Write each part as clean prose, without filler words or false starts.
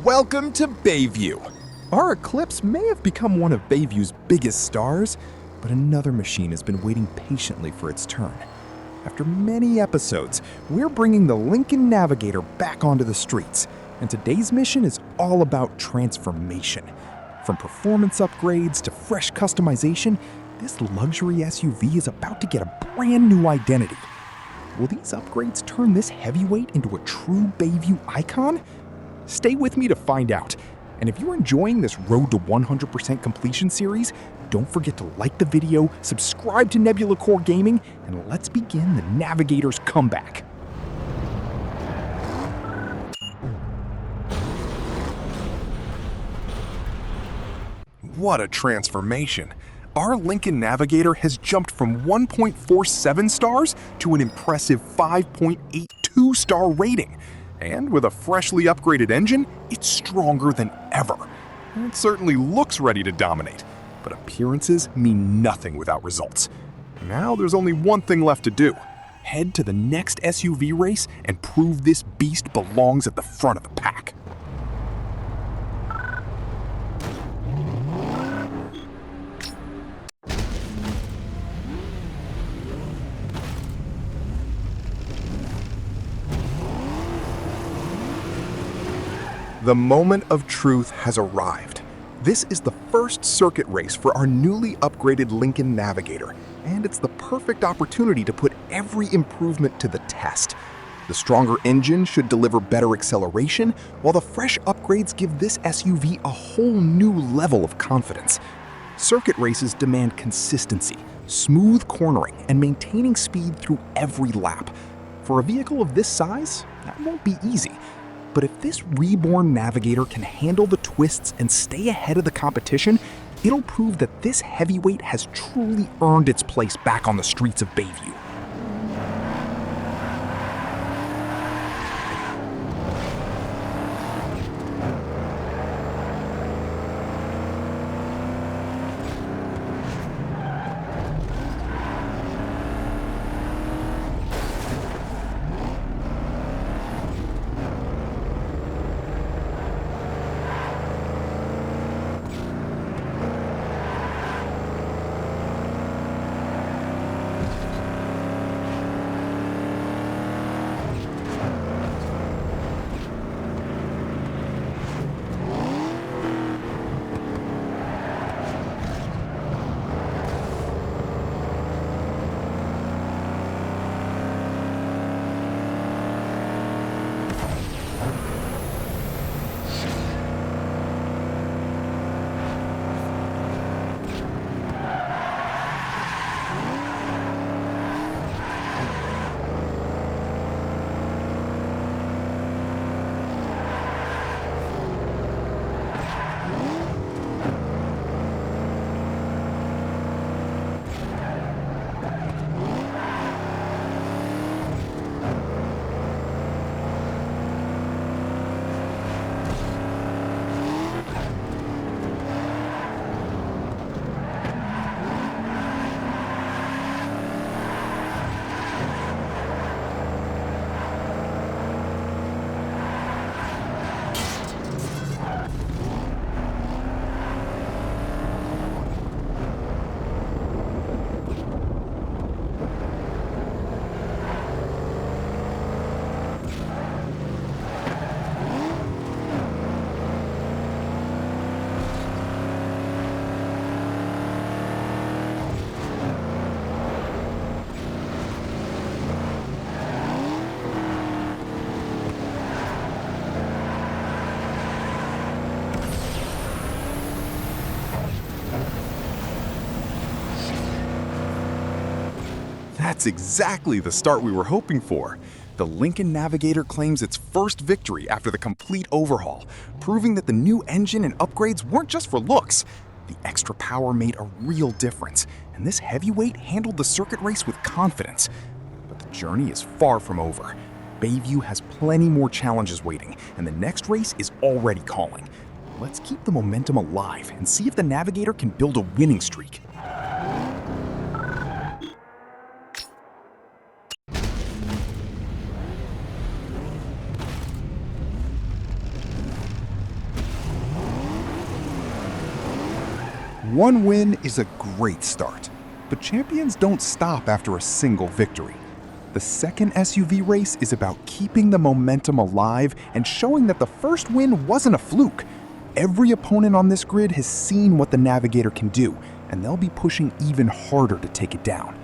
Welcome to Bayview. Our eclipse may have become one of Bayview's biggest stars, but another machine has been waiting patiently for its turn. After many episodes, we're bringing the Lincoln Navigator back onto the streets, and today's mission is all about transformation. From performance upgrades to fresh customization, this luxury SUV is about to get a brand new identity. Will these upgrades turn this heavyweight into a true Bayview icon? Stay with me to find out. And if you're enjoying this Road to 100% Completion series, don't forget to like the video, subscribe to Nebula Core Gaming, and let's begin the Navigator's comeback. What a transformation! Our Lincoln Navigator has jumped from 1.47 stars to an impressive 5.82 star rating. And with a freshly upgraded engine, it's stronger than ever. It certainly looks ready to dominate, but appearances mean nothing without results. Now there's only one thing left to do. Head to the next SUV race and prove this beast belongs at the front of the pack. The moment of truth has arrived. This is the first circuit race for our newly upgraded Lincoln Navigator, and it's the perfect opportunity to put every improvement to the test. The stronger engine should deliver better acceleration, while the fresh upgrades give this SUV a whole new level of confidence. Circuit races demand consistency, smooth cornering, and maintaining speed through every lap. For a vehicle of this size, that won't be easy. But if this reborn Navigator can handle the twists and stay ahead of the competition, it'll prove that this heavyweight has truly earned its place back on the streets of Bayview. That's exactly the start we were hoping for. The Lincoln Navigator claims its first victory after the complete overhaul, proving that the new engine and upgrades weren't just for looks. The extra power made a real difference, and this heavyweight handled the circuit race with confidence. But the journey is far from over. Bayview has plenty more challenges waiting, and the next race is already calling. Let's keep the momentum alive and see if the Navigator can build a winning streak. One win is a great start, but champions don't stop after a single victory. The second SUV race is about keeping the momentum alive and showing that the first win wasn't a fluke. Every opponent on this grid has seen what the Navigator can do, and they'll be pushing even harder to take it down.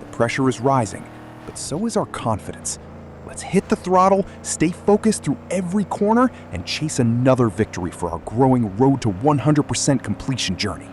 The pressure is rising, but so is our confidence. Let's hit the throttle, stay focused through every corner, and chase another victory for our growing road to 100% completion journey.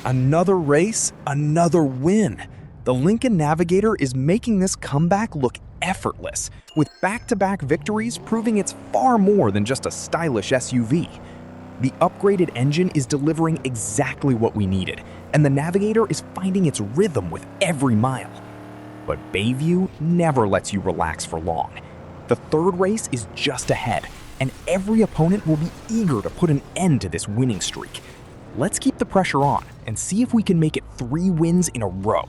Another race, another win. The Lincoln Navigator is making this comeback look effortless, with back-to-back victories proving it's far more than just a stylish SUV. The upgraded engine is delivering exactly what we needed, and the Navigator is finding its rhythm with every mile. But Bayview never lets you relax for long. The third race is just ahead, and every opponent will be eager to put an end to this winning streak. Let's keep the pressure on and see if we can make it 3 wins in a row.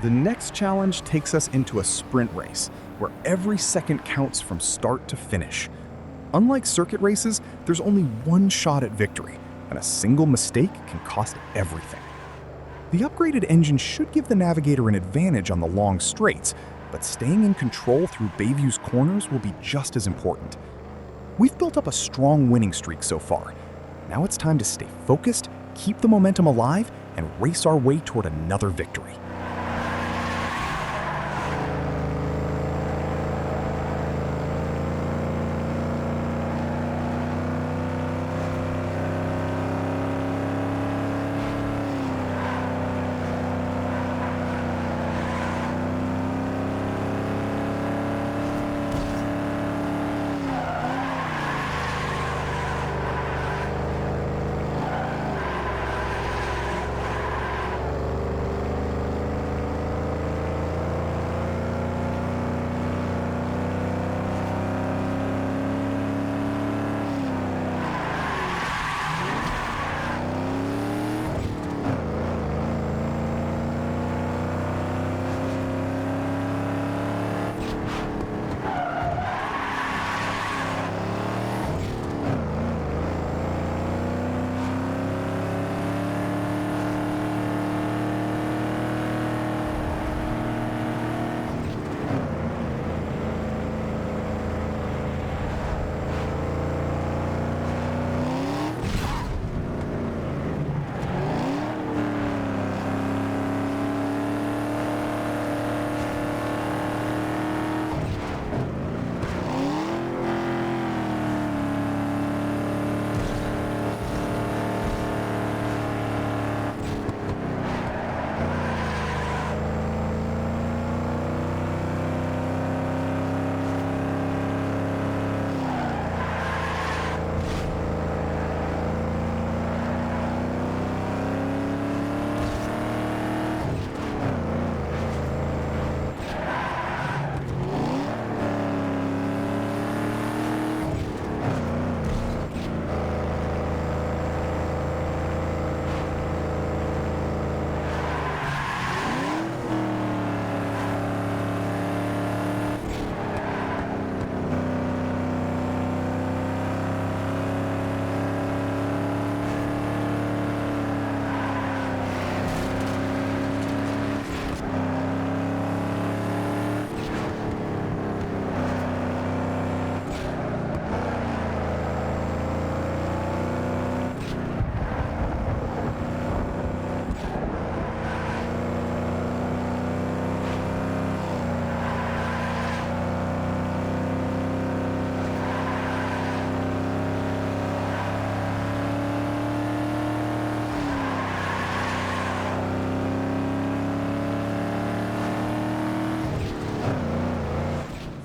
The next challenge takes us into a sprint race, where every second counts from start to finish. Unlike circuit races, there's only one shot at victory, and a single mistake can cost everything. The upgraded engine should give the Navigator an advantage on the long straights, but staying in control through Bayview's corners will be just as important. We've built up a strong winning streak so far. Now it's time to stay focused, keep the momentum alive, and race our way toward another victory.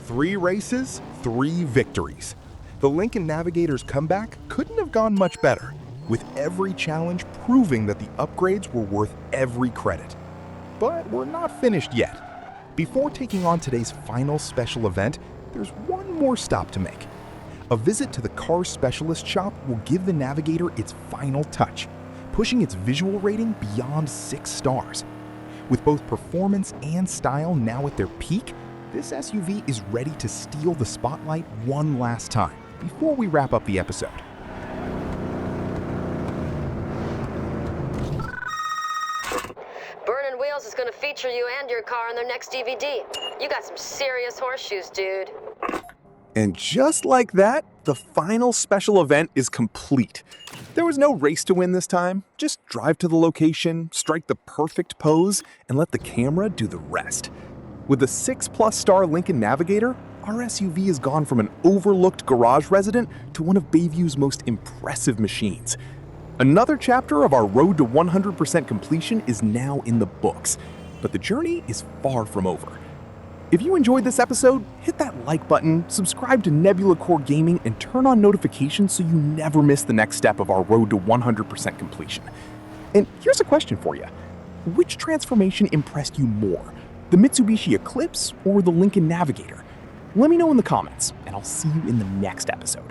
Three races, 3 victories. The Lincoln Navigator's comeback couldn't have gone much better, with every challenge proving that the upgrades were worth every credit. But we're not finished yet. Before taking on today's final special event, there's one more stop to make. A visit to the car specialist shop will give the Navigator its final touch, pushing its visual rating beyond 6 stars. With both performance and style now at their peak, this SUV is ready to steal the spotlight one last time before we wrap up the episode. Burning Wheels is going to feature you and your car in their next DVD. You got some serious horseshoes, dude. And just like that, The final special event is complete. There was no race to win this time. Just drive to the location, strike the perfect pose, and let the camera do the rest. With the 6+ star Lincoln Navigator, our SUV has gone from an overlooked garage resident to one of Bayview's most impressive machines. Another chapter of our road to 100% completion is now in the books, but the journey is far from over. If you enjoyed this episode, hit that like button, subscribe to Nebula Core Gaming, and turn on notifications so you never miss the next step of our road to 100% completion. And here's a question for you. Which transformation impressed you more, the Mitsubishi Eclipse or the Lincoln Navigator? Let me know in the comments, and I'll see you in the next episode.